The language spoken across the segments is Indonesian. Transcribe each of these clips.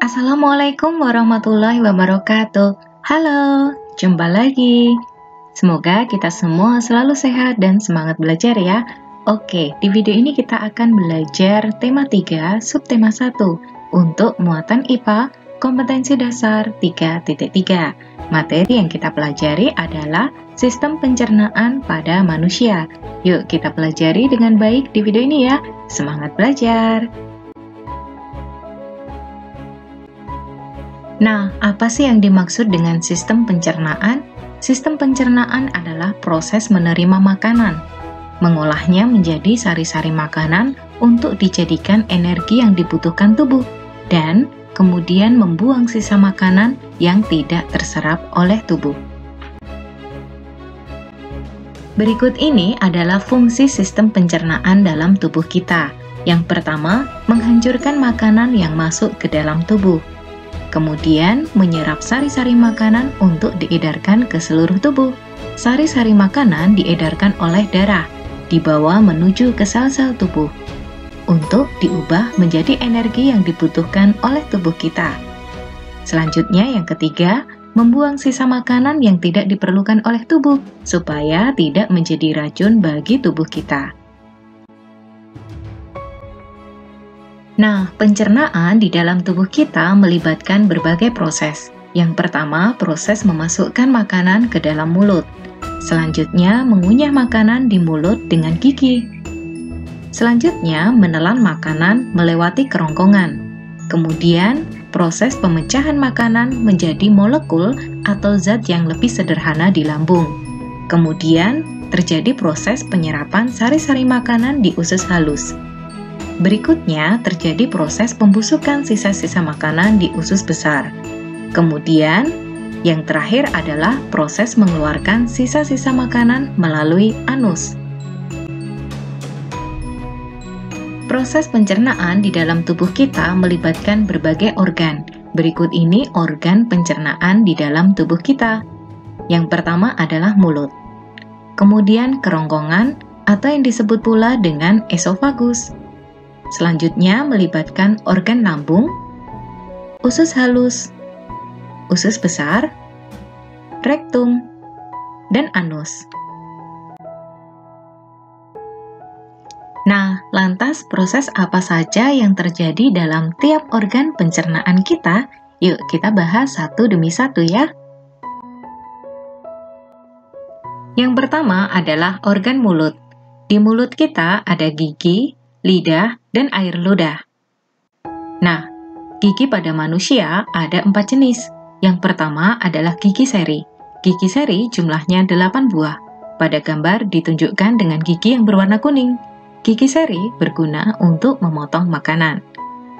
Assalamualaikum warahmatullahi wabarakatuh. Halo, jumpa lagi. Semoga kita semua selalu sehat dan semangat belajar ya. Oke, di video ini kita akan belajar tema 3, subtema 1 untuk muatan IPA, kompetensi dasar 3.3. Materi yang kita pelajari adalah sistem pencernaan pada manusia. Yuk kita pelajari dengan baik di video ini ya. Semangat belajar! Nah, apa sih yang dimaksud dengan sistem pencernaan? Sistem pencernaan adalah proses menerima makanan, mengolahnya menjadi sari-sari makanan untuk dijadikan energi yang dibutuhkan tubuh, dan kemudian membuang sisa makanan yang tidak terserap oleh tubuh. Berikut ini adalah fungsi sistem pencernaan dalam tubuh kita. Yang pertama, menghancurkan makanan yang masuk ke dalam tubuh. Kemudian, menyerap sari-sari makanan untuk diedarkan ke seluruh tubuh. Sari-sari makanan diedarkan oleh darah, dibawa menuju ke sel-sel tubuh, untuk diubah menjadi energi yang dibutuhkan oleh tubuh kita. Selanjutnya, yang ketiga, membuang sisa makanan yang tidak diperlukan oleh tubuh, supaya tidak menjadi racun bagi tubuh kita. Nah, pencernaan di dalam tubuh kita melibatkan berbagai proses. Yang pertama, proses memasukkan makanan ke dalam mulut. Selanjutnya, mengunyah makanan di mulut dengan gigi. Selanjutnya, menelan makanan melewati kerongkongan. Kemudian, proses pemecahan makanan menjadi molekul atau zat yang lebih sederhana di lambung. Kemudian, terjadi proses penyerapan sari-sari makanan di usus halus. Berikutnya, terjadi proses pembusukan sisa-sisa makanan di usus besar. Kemudian, yang terakhir adalah proses mengeluarkan sisa-sisa makanan melalui anus. Proses pencernaan di dalam tubuh kita melibatkan berbagai organ. Berikut ini organ pencernaan di dalam tubuh kita. Yang pertama adalah mulut. Kemudian kerongkongan atau yang disebut pula dengan esofagus. Selanjutnya melibatkan organ lambung, usus halus, usus besar, rektum, dan anus. Nah, lantas proses apa saja yang terjadi dalam tiap organ pencernaan kita? Yuk kita bahas satu demi satu ya. Yang pertama adalah organ mulut. Di mulut kita ada gigi, lidah, dan air ludah. Nah, gigi pada manusia ada 4 jenis. Yang pertama adalah gigi seri. Gigi seri jumlahnya 8 buah. Pada gambar ditunjukkan dengan gigi yang berwarna kuning. Gigi seri berguna untuk memotong makanan.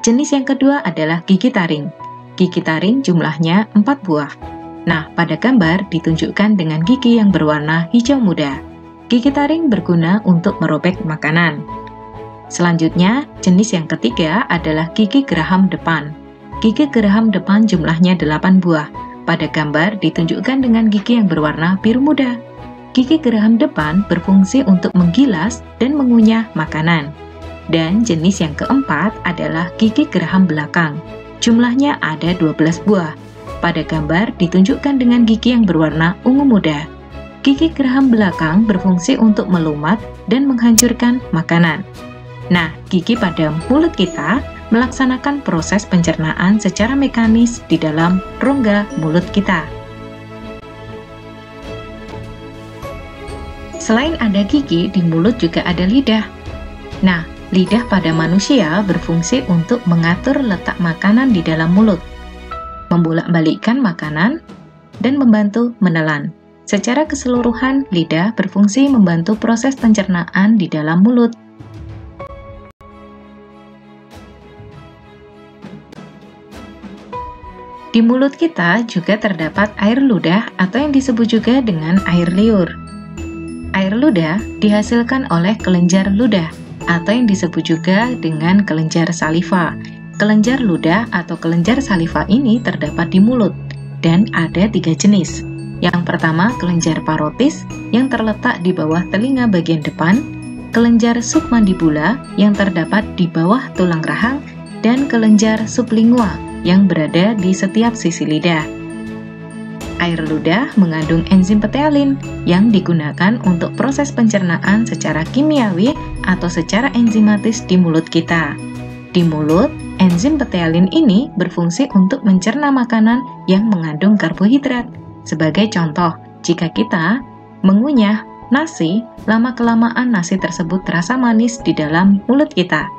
Jenis yang kedua adalah gigi taring. Gigi taring jumlahnya 4 buah. Nah, pada gambar ditunjukkan dengan gigi yang berwarna hijau muda. Gigi taring berguna untuk merobek makanan. Selanjutnya, jenis yang ketiga adalah gigi geraham depan. Gigi geraham depan jumlahnya 8 buah. Pada gambar ditunjukkan dengan gigi yang berwarna biru muda. Gigi geraham depan berfungsi untuk menggilas dan mengunyah makanan. Dan jenis yang keempat adalah gigi geraham belakang. Jumlahnya ada 12 buah. Pada gambar ditunjukkan dengan gigi yang berwarna ungu muda. Gigi geraham belakang berfungsi untuk melumat dan menghancurkan makanan. Nah, gigi pada mulut kita melaksanakan proses pencernaan secara mekanis di dalam rongga mulut kita. Selain ada gigi, di mulut juga ada lidah. Nah, lidah pada manusia berfungsi untuk mengatur letak makanan di dalam mulut, membolak-balikkan makanan, dan membantu menelan. Secara keseluruhan, lidah berfungsi membantu proses pencernaan di dalam mulut. Di mulut kita juga terdapat air ludah atau yang disebut juga dengan air liur. Air ludah dihasilkan oleh kelenjar ludah atau yang disebut juga dengan kelenjar saliva. Kelenjar ludah atau kelenjar saliva ini terdapat di mulut dan ada 3 jenis. Yang pertama, kelenjar parotis yang terletak di bawah telinga bagian depan, kelenjar submandibula yang terdapat di bawah tulang rahang, dan kelenjar sublingual yang berada di setiap sisi lidah. Air ludah mengandung enzim petealin yang digunakan untuk proses pencernaan secara kimiawi atau secara enzimatis di mulut kita. Di mulut, enzim petealin ini berfungsi untuk mencerna makanan yang mengandung karbohidrat. Sebagai contoh, jika kita mengunyah nasi, lama-kelamaan nasi tersebut terasa manis di dalam mulut kita.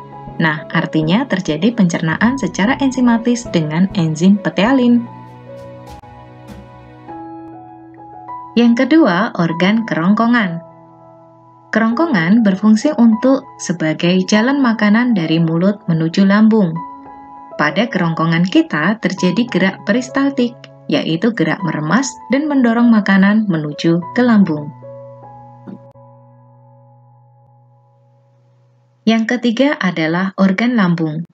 Nah, artinya terjadi pencernaan secara enzimatis dengan enzim petealin. Yang kedua, organ kerongkongan. Kerongkongan berfungsi untuk sebagai jalan makanan dari mulut menuju lambung. Pada kerongkongan kita terjadi gerak peristaltik, yaitu gerak meremas dan mendorong makanan menuju ke lambung. Yang ketiga adalah organ lambung.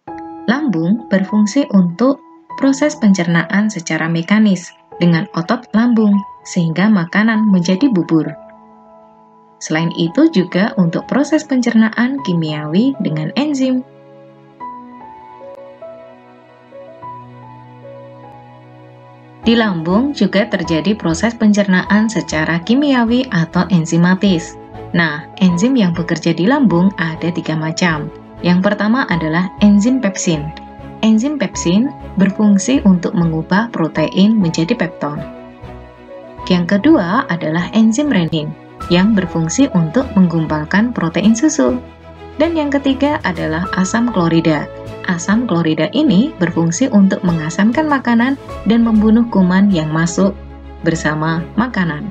Lambung berfungsi untuk proses pencernaan secara mekanis dengan otot lambung, sehingga makanan menjadi bubur. Selain itu juga untuk proses pencernaan kimiawi dengan enzim. Di lambung juga terjadi proses pencernaan secara kimiawi atau enzimatis. Nah, enzim yang bekerja di lambung ada 3 macam. Yang pertama adalah enzim pepsin. Enzim pepsin berfungsi untuk mengubah protein menjadi pepton. Yang kedua adalah enzim renin yang berfungsi untuk menggumpalkan protein susu. Dan yang ketiga adalah asam klorida. Asam klorida ini berfungsi untuk mengasamkan makanan dan membunuh kuman yang masuk bersama makanan.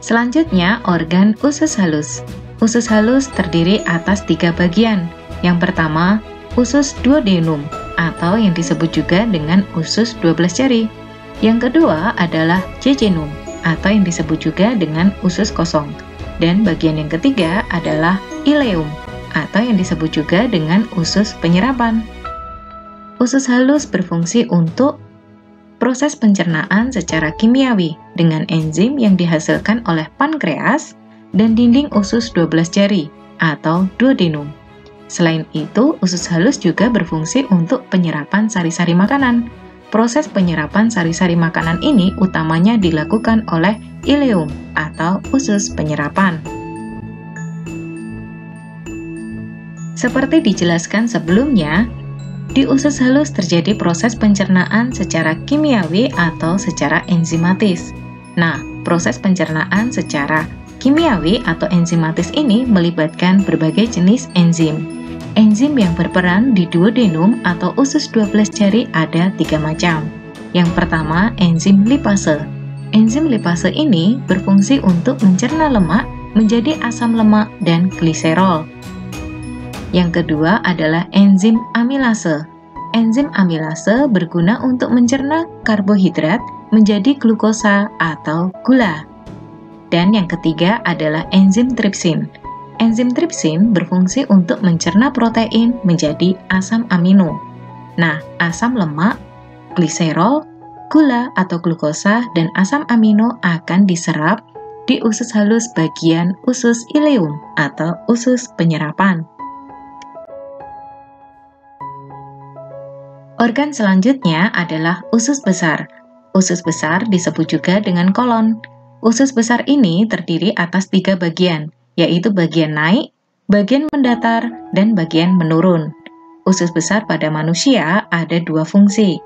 Selanjutnya, organ usus halus. Usus halus terdiri atas 3 bagian. Yang pertama, usus duodenum atau yang disebut juga dengan usus 12 jari. Yang kedua adalah jejunum atau yang disebut juga dengan usus kosong. Dan bagian yang ketiga adalah ileum atau yang disebut juga dengan usus penyerapan. Usus halus berfungsi untuk proses pencernaan secara kimiawi dengan enzim yang dihasilkan oleh pankreas dan dinding usus 12 jari atau duodenum. Selain itu, usus halus juga berfungsi untuk penyerapan sari-sari makanan. Proses penyerapan sari-sari makanan ini utamanya dilakukan oleh ileum atau usus penyerapan. Seperti dijelaskan sebelumnya, di usus halus terjadi proses pencernaan secara kimiawi atau secara enzimatis. Nah, proses pencernaan secara kimiawi atau enzimatis ini melibatkan berbagai jenis enzim. Enzim yang berperan di duodenum atau usus 12 jari ada 3 macam. Yang pertama, enzim lipase. Enzim lipase ini berfungsi untuk mencerna lemak menjadi asam lemak dan gliserol. Yang kedua adalah enzim amilase. Enzim amilase berguna untuk mencerna karbohidrat menjadi glukosa atau gula. Dan yang ketiga adalah enzim tripsin. Enzim tripsin berfungsi untuk mencerna protein menjadi asam amino. Nah, asam lemak, gliserol, gula atau glukosa, dan asam amino akan diserap di usus halus bagian usus ileum atau usus penyerapan. Organ selanjutnya adalah usus besar. Usus besar disebut juga dengan kolon. Usus besar ini terdiri atas 3 bagian, yaitu bagian naik, bagian mendatar, dan bagian menurun. Usus besar pada manusia ada 2 fungsi.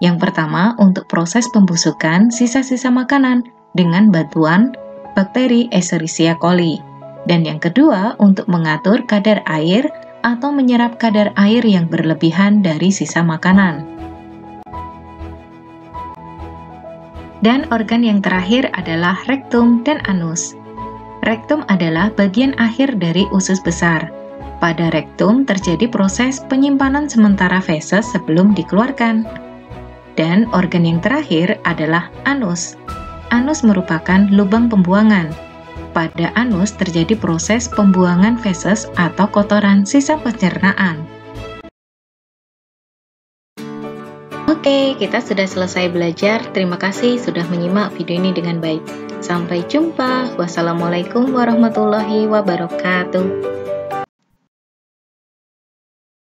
Yang pertama untuk proses pembusukan sisa-sisa makanan dengan bantuan bakteri Escherichia coli. Dan yang kedua untuk mengatur kadar air atau menyerap kadar air yang berlebihan dari sisa makanan. Dan organ yang terakhir adalah rektum dan anus. Rektum adalah bagian akhir dari usus besar. Pada rektum terjadi proses penyimpanan sementara feses sebelum dikeluarkan. Dan organ yang terakhir adalah anus. Anus merupakan lubang pembuangan. Pada anus terjadi proses pembuangan feses atau kotoran sisa pencernaan. Oke, kita sudah selesai belajar. Terima kasih sudah menyimak video ini dengan baik. Sampai jumpa. Wassalamualaikum warahmatullahi wabarakatuh.